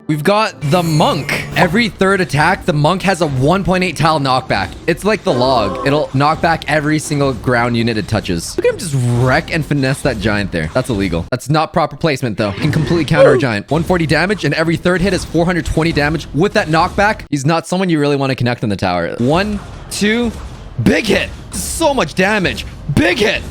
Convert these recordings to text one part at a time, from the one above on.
We've got the monk. Every third attack, the monk has a 1.8 tile knockback. It's like the log. It'll knock back every single ground unit it touches. Look at him just wreck and finesse that giant there. That's illegal. That's not proper placement, though. He can completely counter a giant. 140 damage, and every third hit is 420 damage. With that knockback, he's not someone you really want to connect on the tower. 1, 2, big hit. So much damage. Big hit.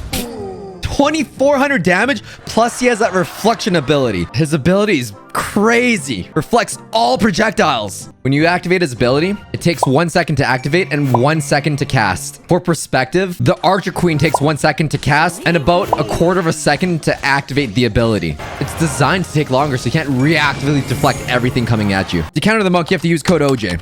2,400 damage, plus he has that reflection ability. His ability is crazy. Reflects all projectiles. When you activate his ability, it takes 1 second to activate and 1 second to cast. For perspective, the Archer Queen takes 1 second to cast and about a quarter of a second to activate the ability. It's designed to take longer, so you can't reactively deflect everything coming at you. To counter the monk, you have to use code OJ.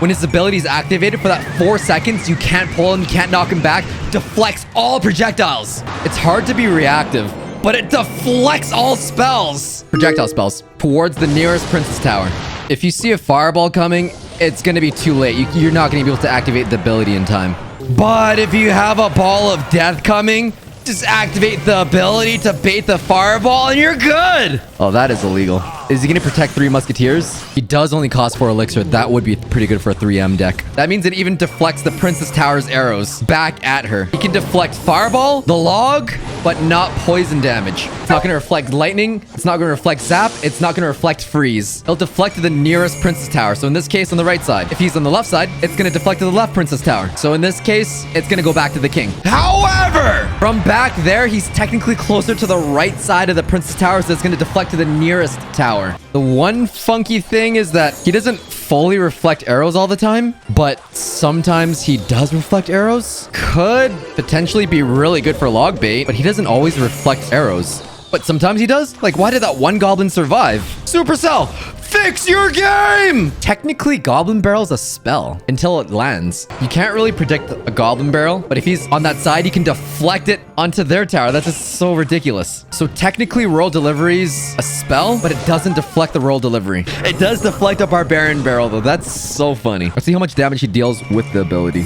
When his ability is activated for that 4 seconds, you can't pull him, you can't knock him back. Deflects all projectiles. It's hard to be reactive, but it deflects all spells. Projectile spells towards the nearest princess tower. If you see a fireball coming, it's going to be too late. You're not going to be able to activate the ability in time. But if you have a ball of death coming, just activate the ability to bait the fireball and you're good. Oh, that is illegal. Is he going to protect 3 musketeers? He does only cost 4 elixir. That would be pretty good for a 3M deck. That means it even deflects the Princess Tower's arrows back at her. He can deflect fireball, the log, but not poison damage. It's not going to reflect lightning. It's not going to reflect zap. It's not going to reflect freeze. It'll deflect to the nearest Princess Tower. So in this case, on the right side. If he's on the left side, it's going to deflect to the left Princess Tower. So in this case, it's going to go back to the king. However, from back there, he's technically closer to the right side of the Princess Tower, so it's going to deflect to the nearest tower. The one funky thing is that he doesn't fully reflect arrows all the time, but sometimes he does reflect arrows. Could potentially be really good for log bait, but he doesn't always reflect arrows. But sometimes he does. Like, why did that one goblin survive? Supercell, fix your game! Technically, Goblin Barrel's a spell until it lands. You can't really predict a Goblin Barrel, but if he's on that side, you can deflect it onto their tower. That's just so ridiculous. So technically, Royal Delivery's a spell, but it doesn't deflect the Royal Delivery. It does deflect a Barbarian Barrel, though. That's so funny. Let's see how much damage he deals with the ability.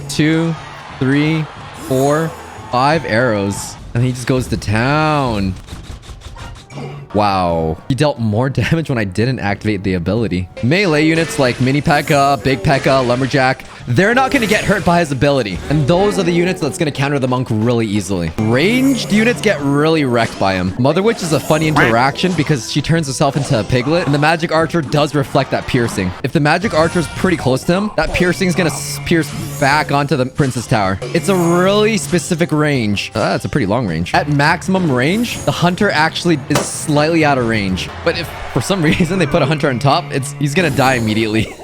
2, 3, 4, 5 arrows. And he just goes to town. Wow. He dealt more damage when I didn't activate the ability. Melee units like Mini P.E.K.K.A, Big P.E.K.K.A, Lumberjack, they're not going to get hurt by his ability. And those are the units that's going to counter the monk really easily. Ranged units get really wrecked by him. Mother Witch is a funny interaction because she turns herself into a piglet. And the Magic Archer does reflect that piercing. If the Magic Archer is pretty close to him, that piercing is going to pierce back onto the Princess Tower. It's a really specific range. That's a pretty long range. At maximum range, the Hunter actually is slightly out of range. But if for some reason they put a Hunter on top, he's gonna die immediately.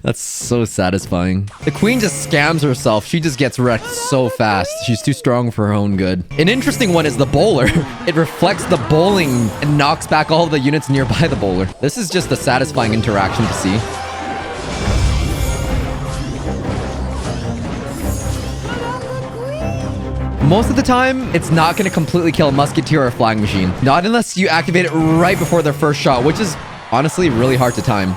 That's so satisfying. The queen just scams herself. She just gets wrecked so fast. She's too strong for her own good. An interesting one is the bowler. It reflects the bowling and knocks back all of the units nearby the bowler. This is just a satisfying interaction to see. Most of the time, it's not going to completely kill a musketeer or a flying machine. Not unless you activate it right before their first shot, which is honestly really hard to time.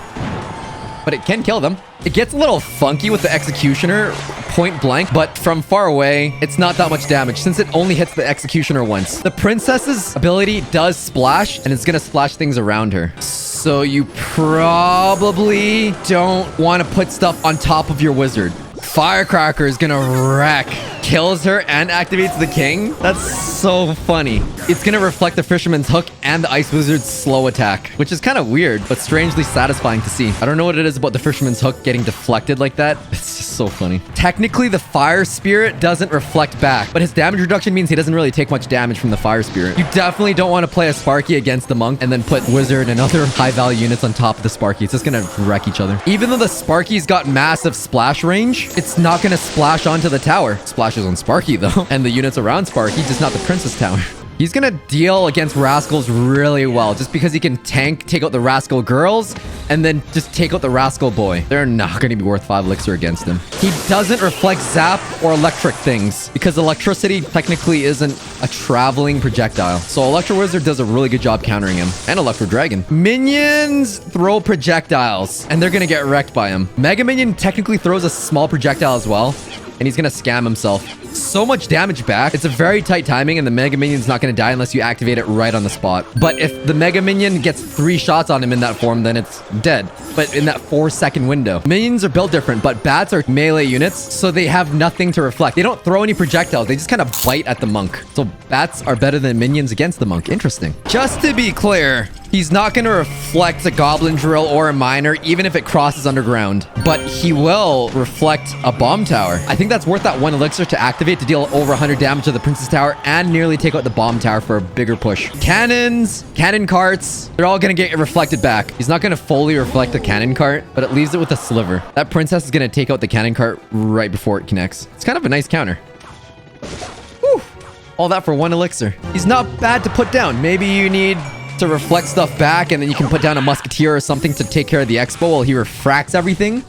But it can kill them. It gets a little funky with the executioner point blank, but from far away, it's not that much damage since it only hits the executioner once. The princess's ability does splash, and it's going to splash things around her. So you probably don't want to put stuff on top of your wizard. Firecracker is gonna wreck. Kills her and activates the king. That's so funny. It's gonna reflect the Fisherman's Hook and the Ice Wizard's slow attack, which is kind of weird, but strangely satisfying to see. I don't know what it is about the Fisherman's Hook getting deflected like that. It's just so funny. Technically, the Fire Spirit doesn't reflect back, but his damage reduction means he doesn't really take much damage from the Fire Spirit. You definitely don't want to play a Sparky against the Monk and then put Wizard and other high-value units on top of the Sparky. It's just gonna wreck each other. Even though the Sparky's got massive splash range, it's not gonna splash onto the tower. Splashes on Sparky though, and the units around Sparky, just not the Princess Tower. He's gonna deal against Rascals really well, just because he can take out the Rascal girls, and then just take out the Rascal boy. They're not gonna be worth 5 elixir against him. He doesn't reflect zap or electric things, because electricity technically isn't a traveling projectile. So Electro Wizard does a really good job countering him. And Electro Dragon. Minions throw projectiles, and they're gonna get wrecked by him. Mega Minion technically throws a small projectile as well, and he's gonna scam himself. so much damage back. It's a very tight timing, and the Mega Minion's not going to die unless you activate it right on the spot. But if the Mega Minion gets 3 shots on him in that form, then it's dead. But in that 4-second window. Minions are built different, but bats are melee units, so they have nothing to reflect. They don't throw any projectiles. They just kind of bite at the monk. So bats are better than minions against the monk. Interesting. Just to be clear, he's not going to reflect a goblin drill or a miner, even if it crosses underground. But he will reflect a bomb tower. I think that's worth that 1 elixir to activate to deal over 100 damage to the princess tower and nearly take out the bomb tower for a bigger push. Cannons, cannon carts, they're all going to get reflected back. He's not going to fully reflect the cannon cart, but it leaves it with a sliver. That princess is going to take out the cannon cart right before it connects. It's kind of a nice counter. Whew. All that for 1 elixir. He's not bad to put down. Maybe you need to reflect stuff back, and then you can put down a musketeer or something to take care of the expo while he refracts everything.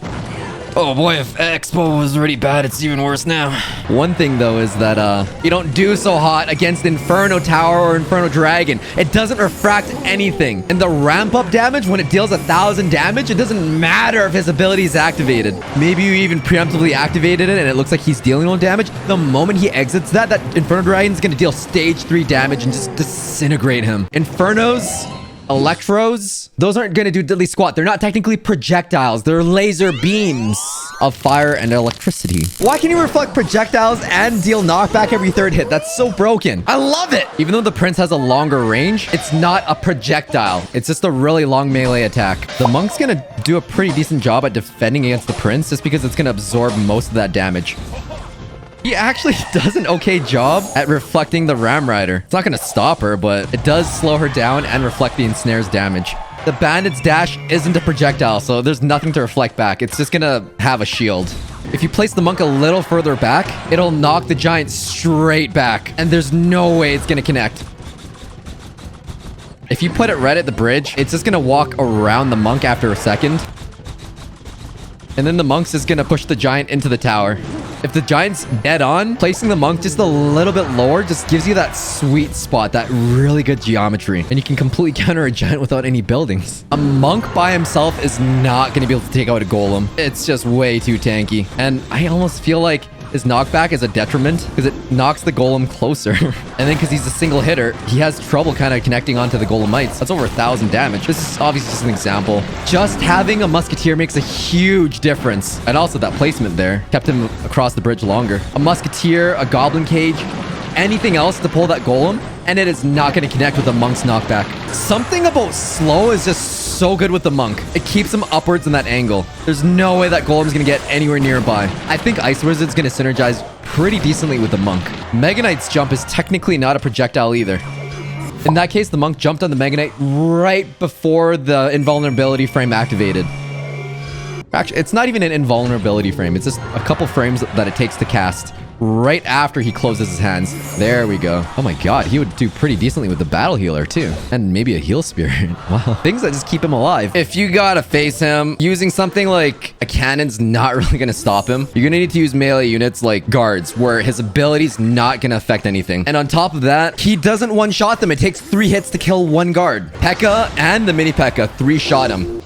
Oh boy, if expo was already bad, it's even worse now. One thing though is that you don't do so hot against Inferno Tower or Inferno Dragon. It doesn't refract anything. And the ramp up damage, when it deals 1,000 damage, it doesn't matter if his ability is activated. Maybe you even preemptively activated it and it looks like he's dealing no damage. The moment he exits that Inferno Dragon is going to deal stage 3 damage and just disintegrate him. Infernos, Electros, those aren't going to do diddly squat. They're not technically projectiles. They're laser beams of fire and electricity. Why can you reflect projectiles and deal knockback every 3rd hit? That's so broken. I love it. Even though the prince has a longer range, it's not a projectile. It's just a really long melee attack. The monk's going to do a pretty decent job at defending against the prince just because it's going to absorb most of that damage. He actually does an okay job at reflecting the Ram Rider. It's not going to stop her, but it does slow her down and reflect the ensnare's damage. The bandit's dash isn't a projectile, so there's nothing to reflect back. It's just going to have a shield. If you place the monk a little further back, it'll knock the giant straight back, and there's no way it's going to connect. If you put it right at the bridge, it's just going to walk around the monk after a second. And then the monk's just going to push the giant into the tower. If the giant's dead on, placing the monk just a little bit lower just gives you that sweet spot, that really good geometry. And you can completely counter a giant without any buildings. A monk by himself is not going to be able to take out a golem. It's just way too tanky. And I almost feel like his knockback is a detriment because it knocks the golem closer. And then because he's a single hitter, he has trouble kind of connecting onto the golemites. That's over 1,000 damage. This is obviously just an example. Just having a musketeer makes a huge difference. And also that placement there kept him across the bridge longer. A musketeer, a goblin cage, anything else to pull that golem, and it is not going to connect with the monk's knockback. Something about slow is just so good with the monk. It keeps him upwards in that angle. There's no way that golem's going to get anywhere nearby. I think Ice Wizard's going to synergize pretty decently with the monk. Mega Knight's jump is technically not a projectile either. In that case, the monk jumped on the Mega Knight right before the invulnerability frame activated. Actually, it's not even an invulnerability frame. It's just a couple frames that it takes to cast right after he closes his hands. There we go. Oh my god, he would do pretty decently with the battle healer too. And maybe a heal spirit. Wow. Things that just keep him alive. If you gotta face him, using something like a cannon's not really gonna stop him. You're gonna need to use melee units like guards, where his ability's not gonna affect anything. And on top of that, he doesn't one-shot them. It takes 3 hits to kill 1 guard. P.E.K.K.A. and the mini P.E.K.K.A. 3-shot him.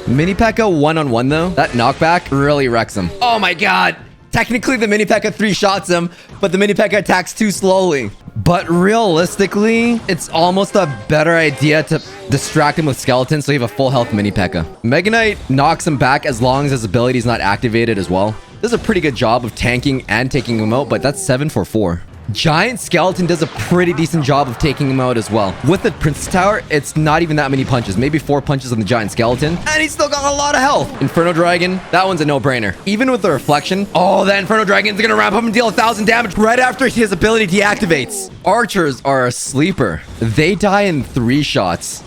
Mini P.E.K.K.A. one-on-one though, that knockback really wrecks him. Oh my god. Technically, the mini P.E.K.K.A. 3-shots him, but the mini P.E.K.K.A. attacks too slowly. But realistically, it's almost a better idea to distract him with skeletons so you have a full health mini P.E.K.K.A. Mega Knight knocks him back as long as his ability is not activated as well. Does a pretty good job of tanking and taking him out, but that's 7 for 4. Giant Skeleton does a pretty decent job of taking him out as well. With the Princess Tower, it's not even that many punches. Maybe 4 punches on the Giant Skeleton. And he's still got a lot of health. Inferno Dragon, that one's a no-brainer. Even with the reflection, oh, that Inferno Dragon's gonna ramp up and deal 1,000 damage right after his ability deactivates. Archers are a sleeper. They die in 3 shots.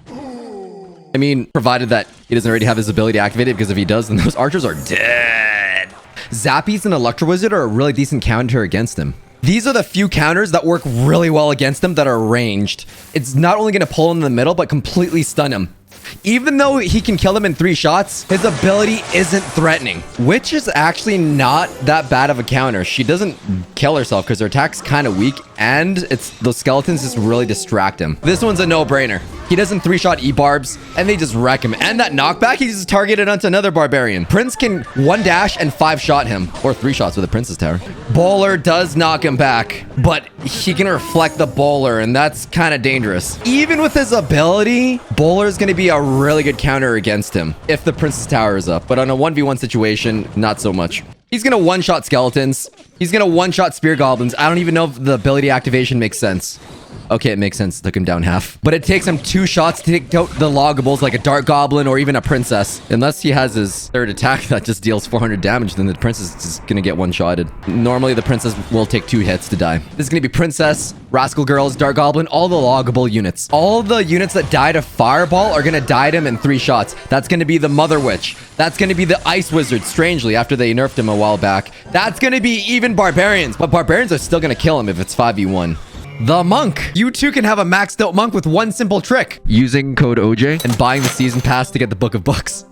I mean, provided that he doesn't already have his ability activated, because if he does, then those archers are dead. Zappies and Electro Wizard are a really decent counter against him. These are the few counters that work really well against him that are ranged. It's not only going to pull him in the middle, but completely stun him. Even though he can kill them in 3 shots, his ability isn't threatening. Witch is actually not that bad of a counter. She doesn't kill herself because her attack's kind of weak, and it's those skeletons just really distract him. This one's a no-brainer. He doesn't 3-shot E-barbs, and they just wreck him. And that knockback, he's just targeted onto another barbarian. Prince can 1-dash and 5-shot him, or 3 shots with a Princess Tower. Bowler does knock him back, but he can reflect the bowler, and that's kind of dangerous. Even with his ability, Bowler is going to be a really good counter against him if the Princess Tower is up. But on a 1v1 situation, not so much. He's going to 1-shot skeletons. He's going to 1-shot spear goblins. I don't even know if the ability activation makes sense. Okay, it makes sense. Took him down half. But it takes him 2 shots to take out the loggables like a Dark Goblin or even a Princess. Unless he has his 3rd attack that just deals 400 damage, then the Princess is just gonna get 1-shotted. Normally, the Princess will take 2 hits to die. This is gonna be Princess, Rascal Girls, Dark Goblin, all the loggable units. All the units that die to Fireball are gonna die to him in 3 shots. That's gonna be the Mother Witch. That's gonna be the Ice Wizard, strangely, after they nerfed him a while back. That's gonna be even Barbarians, but Barbarians are still gonna kill him if it's 5v1. The Monk. You too can have a maxed out monk with one simple trick. Using code OJ and buying the season pass to get the Book of Books.